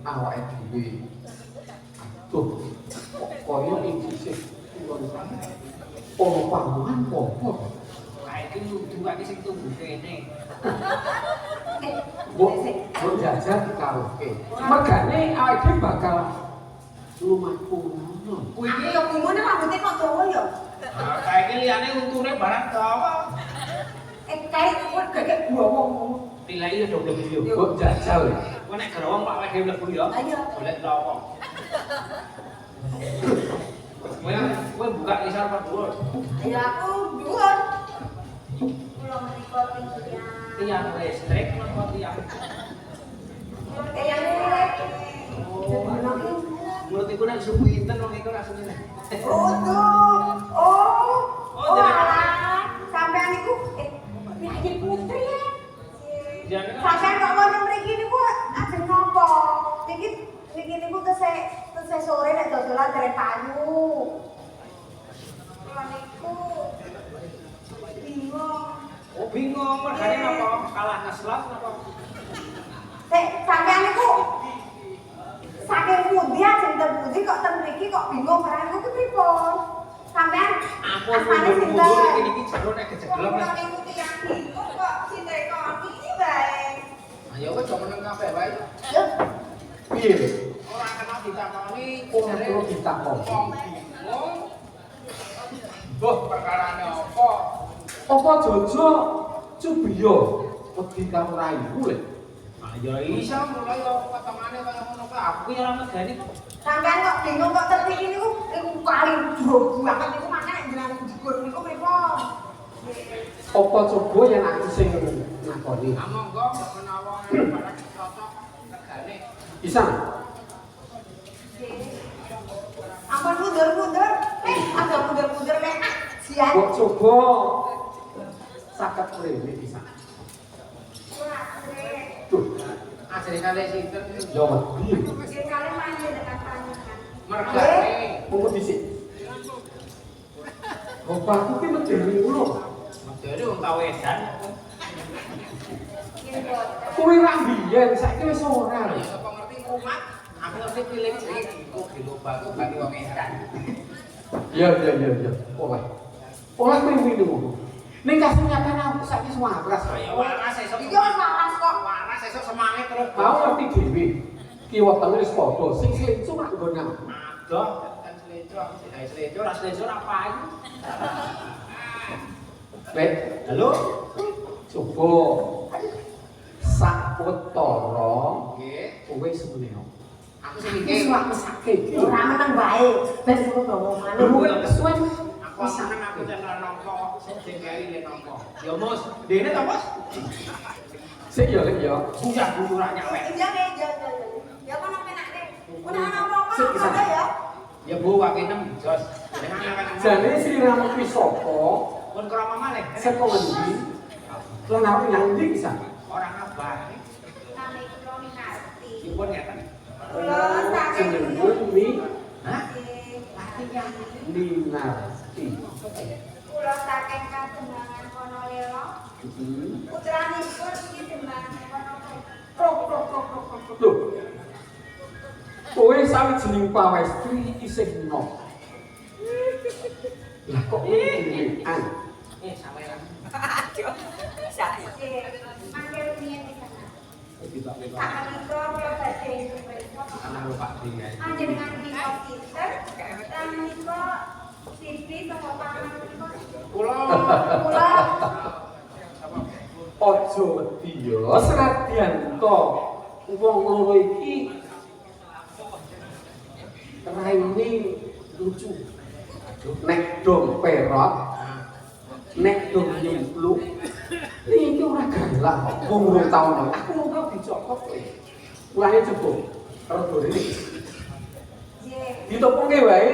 awake dhewe. Tuh, kaya iki sih ono panggungan apa? Lah iki kudu iki sing tunggu kene. Mbok jajan karaoke. Megane awake dhewe bakal lumaku ngono. Kuwi iki yo ngene rambute kok dawa yo. Nah, kae liyane untune barang dawa. Kae kuwi gagek growong. Pilih yo dobel yo. Mbok jajal. Kowe nek gerowong Pak awake dhewe mlebu yo. Ayo. Golek lowong. Kowe buka isar apa dhuwur? Ya aku dhuwur. Kula menika tiyang. Tiang listrik napa tiang? Tiyang listrik. Mulut iku nek subuh inten wong iku rasane. Oh, alah. Sampean niku piye putri ya? Sampean kok wonten mriki niku ajeng napa? Niki niku tesih sore nek dodolan derek payu. Kula niku bingung. Oh bingung, mergane napa? Kalah ngeslot napa? Sampean niku saking pundi ajeng ten pundi kok ten mriki kok bingung barang niku pripun? Sampean asmane sinten? Iki jero nek kejeglem. Kula niku tiyang bingung kok sintekoni bae. Ayo wis do meneng kabeh wae. Yo, Piye? Ora kena ditakoni, Ora perlu ditakoni. wong bingung. Boh perkarane apa? Apa Jojo Cubiyo wedi karo raimu lho? Ah ya iso mulai yo ketengane kaya ngono kuwi aku ya ora medeni. sampean kok bingung kok ten mriki niku kali drobo banget niku makane jenengan jegur niku pripun? Apa coba yang aku sing ngakoni? Ah monggo menawa barang cocok regane. Bisa? Ampun mundur-mundur. Ada mundur-mundur nek sian. Mbok coba saket mrene bisa. Tuh, Ajeng kali sinten ya wedi. Mungkin kalian main dengan panjenengan. mergane. Monggo dhisik. Bapakku ki medeni ngono. Medeni wong kawedan. Kuwi ra biyen, saiki wis ora lho. Ya apa ngerti umat, aku ngerti pilih jenenge kok dilobaku bagi wong edan. Iya. Oleh. Oleh kuwi ngono. Ning kasunyatan aku saiki waras. Ya waras esuk. Iki wis waras kok. Waras esuk semangat terus. Mau ngerti dhewe. Kiwa telu wis padha, sing slencu rak nggon nang. Adoh, kan selejo aku sih gawe selejo, ora selejo ora payu. Wet, Halo? coba sakwetara Nggih. kowe semene. Aku sing Iki iki. wak mesake iki. Ora meneng bae. Ben kulo bawa maneh. Luwe kesuwen. Aku seneng aku channel nampa sing gawe le nampa. Ya Mus, dene to Mus? Sik ya, Lek ya. Buyah bulu ra nyawek. Iya. Ya kono penake. Udah ana apa-apa Sik, bisa. ada ya? Ya Bu wakinem jos. Jane sliramu kuwi sapa? Pun krama malih. Saka ngendi? Lan aku nang ndi bisa? Ora kabar. Nami kulo minarti. Dipun ngeten. Kulo saking Jenengmu Mi Hah? Latihan. Minarti. Kulo saking kadengangan kono lelo. Putranipun iki dembangan kono. Krok. Lho. Kowe sawijining pawestri isih enom. Lah kok ngene? Sampeyan. Mangkel riyen di sana. Tiba-tiba Sakmenika kulo badhe ana lupa dhewe. panjenengan di komputer dan menika TV saka pangan menika. Kula Kula Aja wedi ya, senadyan to wong loro iki raine lucu. Nek dong perot, nek dong nyemplung, iki ora galak kok. Wong urung tau nang. Aku mung dicokot kowe. Mulane coba rada rene. nggih. Ditopoke wae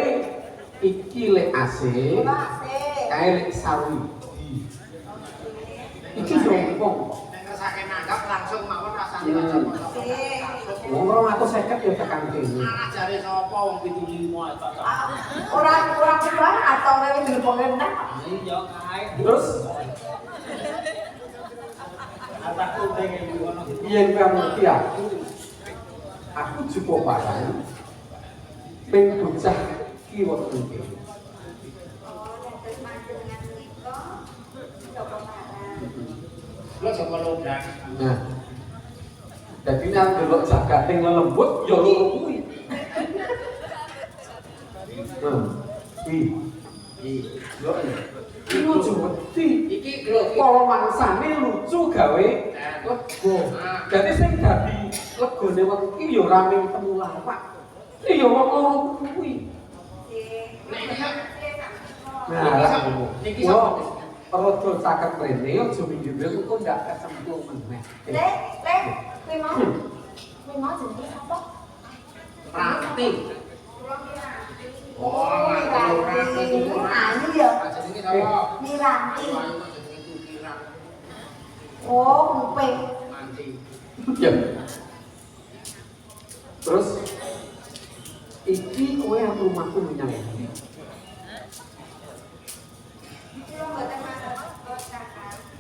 iki lek asik, Kula asik. kae lek sawi. Iki yo wong nek ngersake nanggap langsung mawon rasa Wong 250 ya tekan kene. Ajare sapa wong 75 cocok. Ora kurang atau lewat di pengenah. Iya kae. Terus Ataku pengen ngono. yen kamu ngerti aku cukup parang ping bocah kiwa iki. Lo sapa lodang. Nah. Dadi nek delok jagat ning lembut ya loro kuwi. Lho. Iki lucu wedi. Iki lho Para mangsane lucu gawe lego. Dadi sing dadi legone wong iki ya rame temu lawak. Iya wong loro kuwi. Nah, niki sapa? Rada caket rene aja minggir engko ndak kesemplung meneh. Kuwi mau jenenge sapa? Ranti. Oh, Ranti. Anu ya. Jenenge sapa? Miranti. Ayo jenenge Tukiran. Oh, kuping. Nanti. Ya. Terus iki kowe aku rumahku menyang ndi?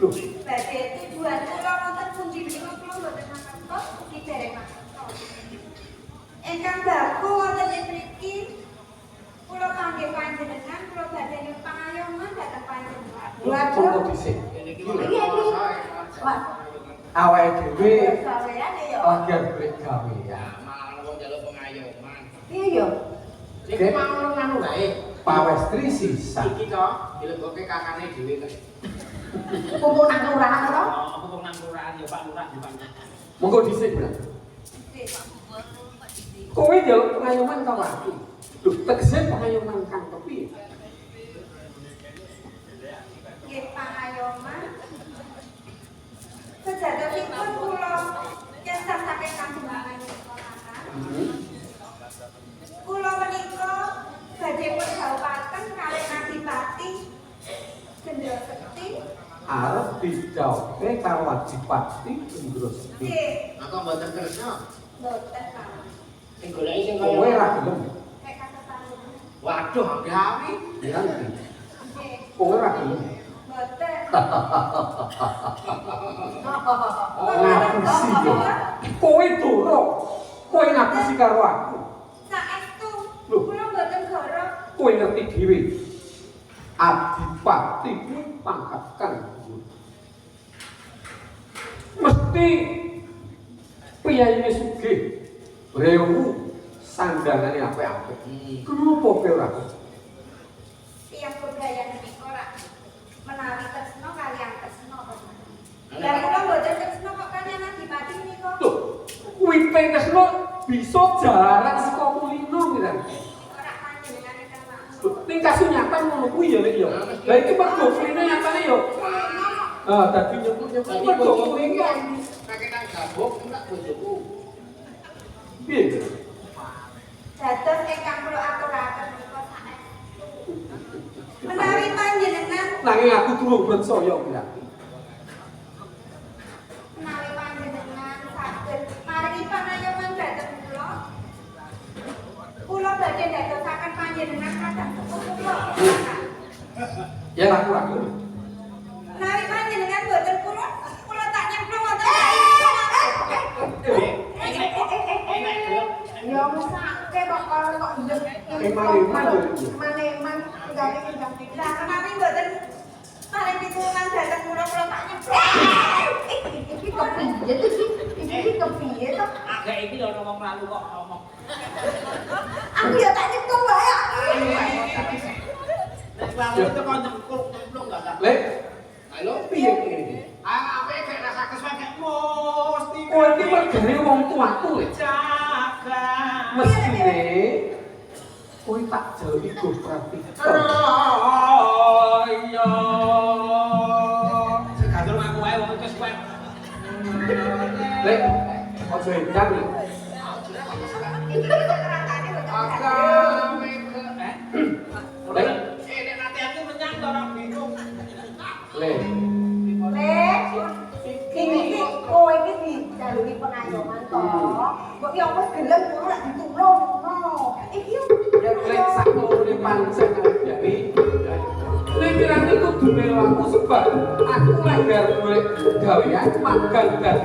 Loh, Badhe tujuan kula wonten pundi menika kula mboten makan kok ugi dereng makan. Ingkang baku wonten ing mriki kula kangge panjenengan kula badhe nyuwun pangayoman dhateng panjenengan. tunggu dhisik. Niki Iya, iya. Wah, Awake dhewe gawean ya. agar golek gawe ya. malah wong njaluk pengayoman. Iya ya. Iki mau ngono wae. Pawestri sisa. Iki to dilebokke kakane dhewe kok. Kumpul nang kelurahan to? Aku kok nang kelurahan ya Pak Lurah Pak. Monggo dhisik, Bro. Kowe njaluk pengayoman karo aku. Lho, tegese pengayoman kang kepiye? Nggih pangayoman. Sejatosipun kula kesah saking kampungan kula menika badhe pun jawabken kalih Adipati Gendro Sekti. Arep dijawabke karo Adipati Gendro Sekti. Nggih, Aku mboten kersa. mboten Pak. Sing goleki sing Kowe ra gelem. Nek kasetan. Waduh, gawe. Ya ngerti. Nggih, Kowe ra gelem. mboten. Ngapusi yo. Kowe durung. Kowe ngapusi karo aku. Saestu Loh. kula mboten goro. Kowe ngerti dhewe. Adipati kuwi pangkat kang dhuwur. Mesti piyayine sugih. Brewu sandangane apik-apik. Kenapa kowe ora? Tiyang budaya menika ora menawi tresna kaliyan tresna to. Lah kula mboten tresna kok kaliyan Adipati menika. Loh, kuwi tresno bisa jalan saka kulino pisan. Ora panjenengan ingkang maksud. Loh, ning kasunyatan ngono kuwi ya lek ya. Lah iki mergo kulino nyatane ya. Ah, dadi nyebut-nyebut Tadi mergo bojoku kulino. iki pakai nang gabuk enggak bojoku. Piye? Dados ingkang kula aturaken menika saestu. Menawi panjenengan Nanging aku durung percaya piye. menawi panjenengan saged maringi pangayoman dhateng kula. Kula badhe ndadosaken panjenengan kathah sepupu kula. Ya aku ra gelem. Menawi panjenengan boten kula tak nyemplung wonten. Ya mesake kok kok ndek. Maneman gawe kendang. Lah menawi boten paling pitulungan dhateng kula tak nyemplung. Iki kepiye to? Iki kepiye to? Agak iki lho ngomong lalu kok ngomong. Aku ya tak nyemplung wae. Nek lalu itu kok nyemplung enggak tak. Lek, Halo, piye iki? ah apa kayak rasa kesuwen mesti. Kowe iki mergane wong tuaku lek. Jaga. Mestine kowe tak jaluki go praktiker. Oh iya. Segadul aku wae wong kesuwen. Lek, aja edan lek. Agak ke Lek, nek nanti aku menyang orang bingung. lek. Lek, iki kowe iki dijalui pengayoman pancen jadi pikiran itu dunia aku sebab aku langgar gue gawean magang dari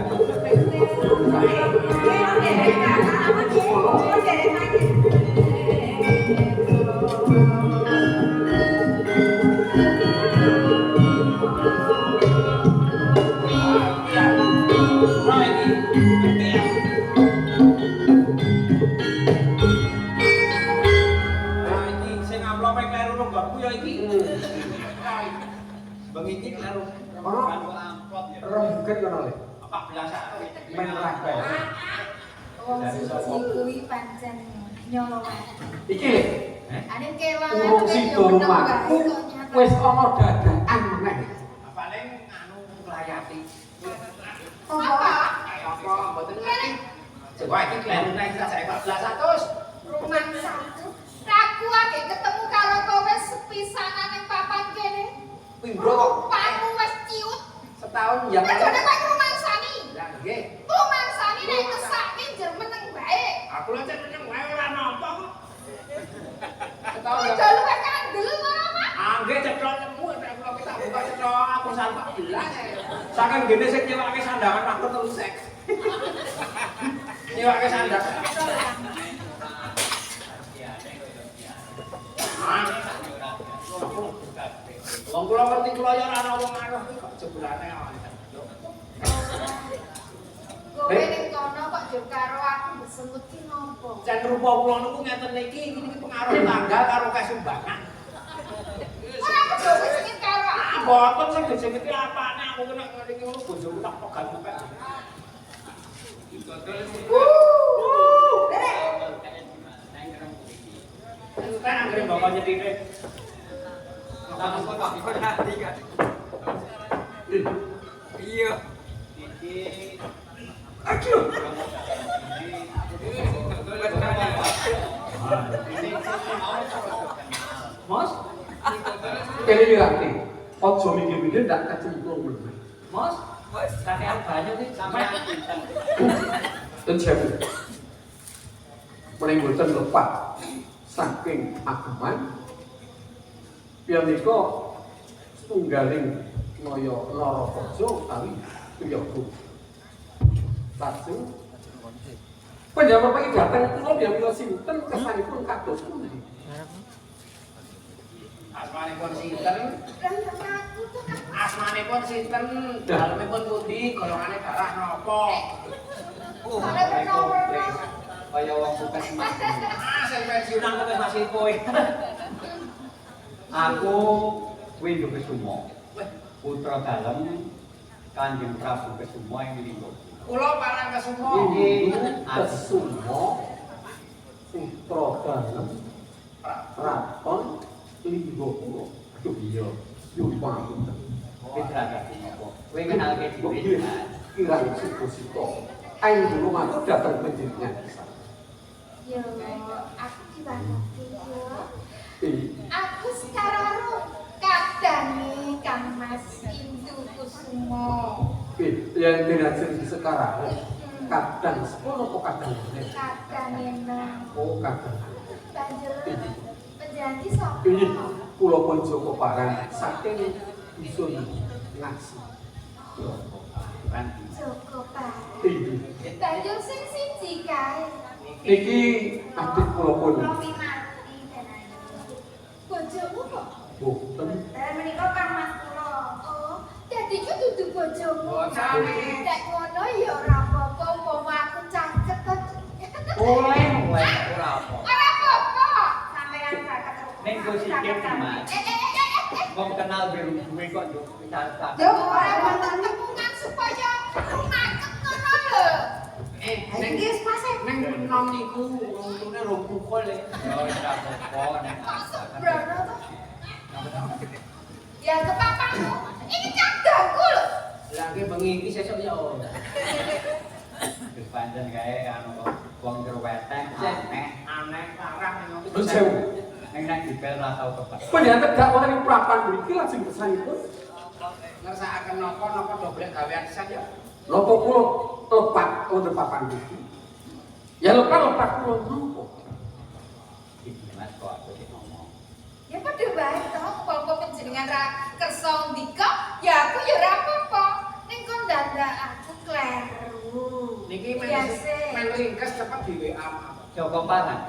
Bengikik lalu rongket ngono le. apa biasa Men raga. Wong siji kuwi pancen nyolongan. Iki le. Ane kewangan Urung sido rumahku wis ana dadakan meneh. paling anu nglayati Apa? apa mboten ngerti coba iki kleru nek saya 1400 Rumah satu. Aku ake ketemu karo kowe sepisanan ning papan kene. pindho Pamu wis ciut. setahun yang Nek jane kowe rumangsani. lah nggih Rumangsani nek kesake jer meneng bae. aku lho cek meneng wae ora nampa kok setahun Ojo yang luwih kandel ngono, Pak. nggih cetok nemu nek kula kita buka cetok aku sampak bilang saking gene sing nyewake sandangan aku terus sek nyewake sandangan wong kula ngerti kula ya ora ana wong arep kok jebulane wonten. Kowe ning kono kok jur karo aku besemut ki nopo? Jan rupa kula niku ngeten iki pengaruh tanggal karo kasumbangan. Ora kudu sing karo aku. Mboten sing dijengeti apane aku nek ngene iki ngono bojoku tak pegang pepek. Kan anggere bapak nyetine. Tapi kok tak ngerti kan. Iya. Iki Aduh. Mas, Kene dirati. Ojo mikir-mikir ndak kecemplung lho. Mas, kakean banyak nih sampai Dan siapa? Menimbulkan lepat saking ageman piyambika setunggaling noyo loro bojo utawi priyaga. Lajeng panjenengan Bapak iki dateng kula piyambika sinten kesanipun kados pundi? asmanipun sinten? Lah aku tuh kan Asmanipun sinten? Dalemipun pundi? Golongane darah napa? soalnya nomor. Kaya wong sukses mas. Sing pensiunan kok masih kowe. Aku Windu Kesuma, putra dalem Kanjeng Prabu Kesuma ing Linggo. Kula parang kesumo. Iki Kesuma putra dalem Raton Linggo kula. Aduh iya, yo pamunten. Pitragati napa? Kowe kenalke dhewe. Kirang sito-sito. Aing dulu matur datang penjenengan. Yo, aku diwanti yo. Iya. Aku sekarang kadane Kang Mas Indu Kusumo. Yang dirajin sekarang kadang sekolah kok kadang ini. Kadane nang Oh kadang. banjur penjanji sapa? Ini Pulau Ponjoko Parang saking dusun Ngasi. Kan Joko Pak. Ini Banjur sing siji kae. iki adik Pulau Pon. Romi Marti tenaga. Bojomu kok? Boten. Menika Kang Mas kula. Oh, dadi ku dudu bojomu. Bojone. Nek ngono ya ora apa-apa umpama aku cangket to. oleh ora apa. Ora apa-apa. Sampeyan saged. Ning go sikit Mas. Wong kenal biru duwe kok yo bisa. Yo ora wonten tepungan supaya naket ngono lho. Ning Iki Mas. ning nom niku untune rong pukul e. Yo ora apa-apa nek. Brono to. Ya kepapamu. Ini cadangku lho. Lah ki bengi iki sesuk ya ora. Wis pancen kae anu wong jero weteng Aneh parah ning ngono. Terus sewu. ning nek dibel ora tau kepet. Panjenengan tegak wonten ing prapan mriki lajeng kesanipun. Ngersakaken napa doblek gawean saja. Napa kula lepat wonten papan mriki? Ya lepat kula nopo? Iki Mas kok aku sing ngomong. jenengan ra kersa ndika, ya aku ya ora apa-apa. Ning kon ndandak aku kleru. Niki Biasa. men ringkes cepet di WA. Joko Parang.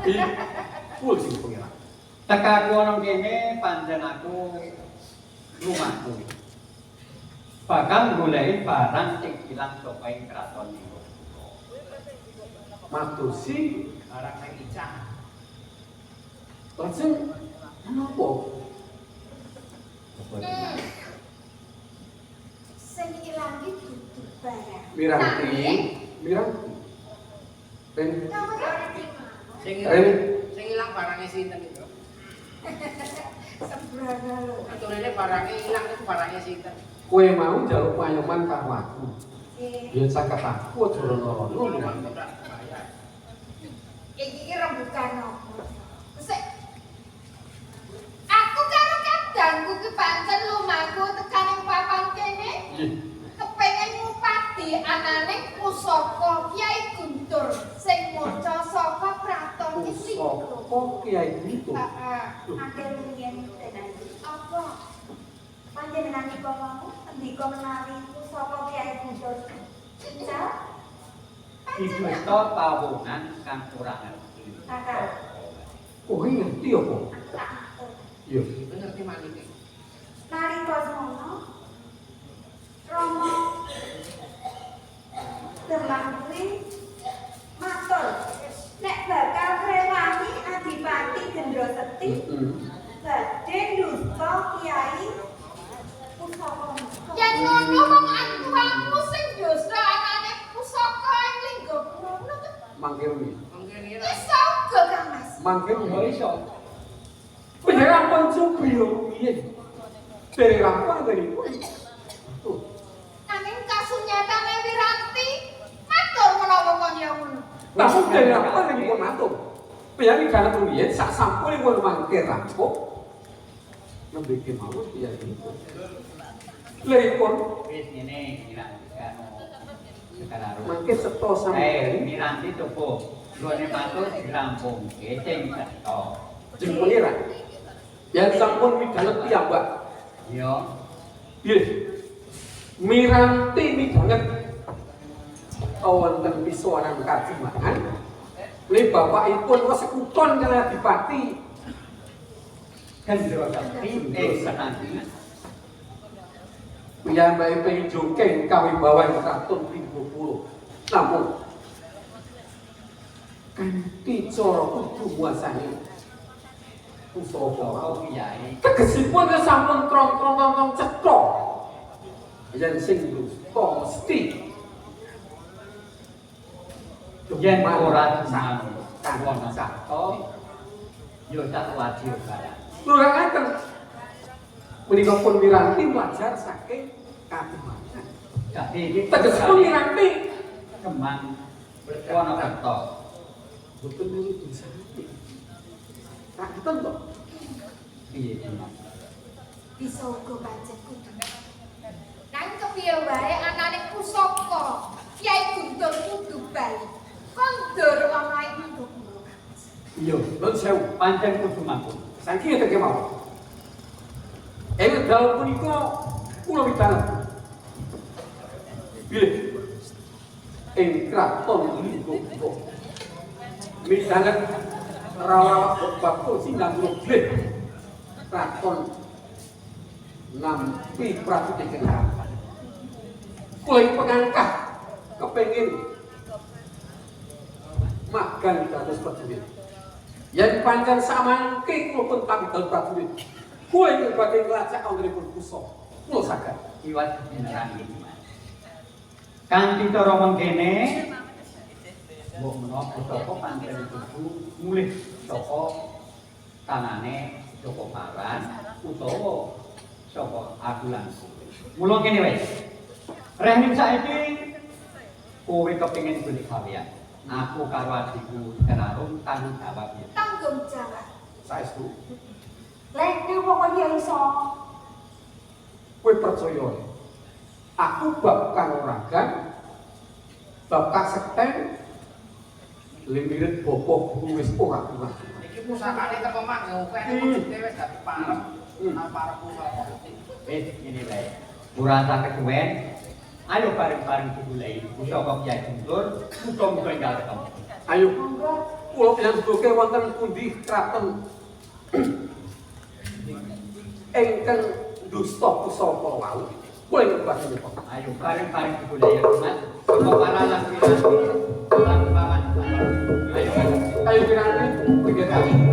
Full sing pengira. Tekaku ana kene pancen aku rumahku. Bakal goleki barang sing ilang saka ing kraton niku. Matusi Barang sing icah. lajeng menapa? Sing ilang iki dudu barang. Miranti. Ben Kamu kan Sing ilang barangnya sinten itu? sembrana lho. Aturane barangnya ilang itu barangnya sinten? kowe mau njaluk payoman karo aku. Eh, Ya caket aku aja rono-rono. iki rembukan opo? Sik. Aku karo kadangku ki pancen lumaku tekan ing papan kene. Nggih. Kepengen ngupati ananing pusaka Kyai Guntur sing maca saka kraton iki. Pusaka Kyai Guntur. Heeh. Akhir riyen tenan. Apa? Panjenengan iki mau ndika menawi pusaka Kyai Guntur. Jajal. Iku to pawongan kang ora ngerti. Kakak. Kowe ngerti apa? Tak atur. Iya. Ngerti malih. Nalika semono Rama Demang kuwi matur nek bakal ngrewangi Adipati Gendroseti badhe ndusta Kyai pusaka. Yen ngono wong atuanmu sing dosa anane pusaka ing lingga punono Mangke rumiyin. Mungkin ini iso uga Kang Mas. Mangke rumiyin iso. Kowe rampung cukup yo rumiyin. Dari rampung ngene kuwi. Tuh. Nanging kasunyatane Wiranti matur menawa kaya ngono. Namun dari rampung lagi pun matur. Piyambak kana rumiyin sak sampune pun mangke rampung. Nembe ki mawon piyambak. Leripun Wis ngene Miranti karo sekarang. mangke seto sampeyan Miranti toko. Luane matur dirampungke sing seto. jeung pengira. Yang sampun midhanget piyambak. Yo, Nggih. Miranti midhanget wonten pisuwanan kajimahan. Li bapakipun sekuton kaliyan Adipati Gendroseti senandingan. piyambake pengin jongkeng kawibawan kraton Linggo. Namun kanthi cara kudu muasani pusaka Soko Kyai. tegesipun sampun trong-trong cetha yen sing dusta mesti Yen ora senang kan wono sakto yo tak wajib barang. lurah ngaten menika pun Miranti wajar saking kademangan Jadi iki tegesipun Miranti kemang Wonokerto. boten niku dosa tak ngoten to Piye Mas? Bisa uga pancen kudu. Nang kepiye wae anane pusaka Kyai Guntur kudu bali. Kon ndur ana ing ndukmu. iya nun sewu Pancen kudu mangkon. saking ngeten kemawon dal punika kula midhanget bilih ing kraton Linggo midhanget rawa bab sinang bilih kraton nampi Prabu Dekenang kula ing pengangkah kepengin magang dados prajurit yen pancen samangke kula pun pamidal prajurit kula ing badhe nglacak anggenipun pusaka kula saged Iwat beneran iki. Kanthi cara mengkene mbok menawa pusaka pancen kudu mulih saka tangane Joko Parang utawa saka aku langsung. Mula kene wae. Reh ning saiki kowe kepengin golek kalian. Aku karo adikku Kenarung tanggung jawab ya. Tanggung jawab. saestu Lek nek pokoknya iso. kowe percaya aku bab kanuragan bab kasekten Limirit bopok wis ora kuat. Iki pusakane teko mang yo kene dhewe dadi parep. Parep pusaka. Ini baik. Murah tak kesuwen. Ayo bareng-bareng dimulai. Pusaka Kyai Guntur, muga-muga enggal ketemu. Ayo, kula nyambuke wonten pundi kraton engkang dusta pusaka wau. Kula ngebat menika. Ayo bareng-bareng dimulai Mas. Saka para lan piranti lan paman. Ayo. Ayo piranti, tiga kali.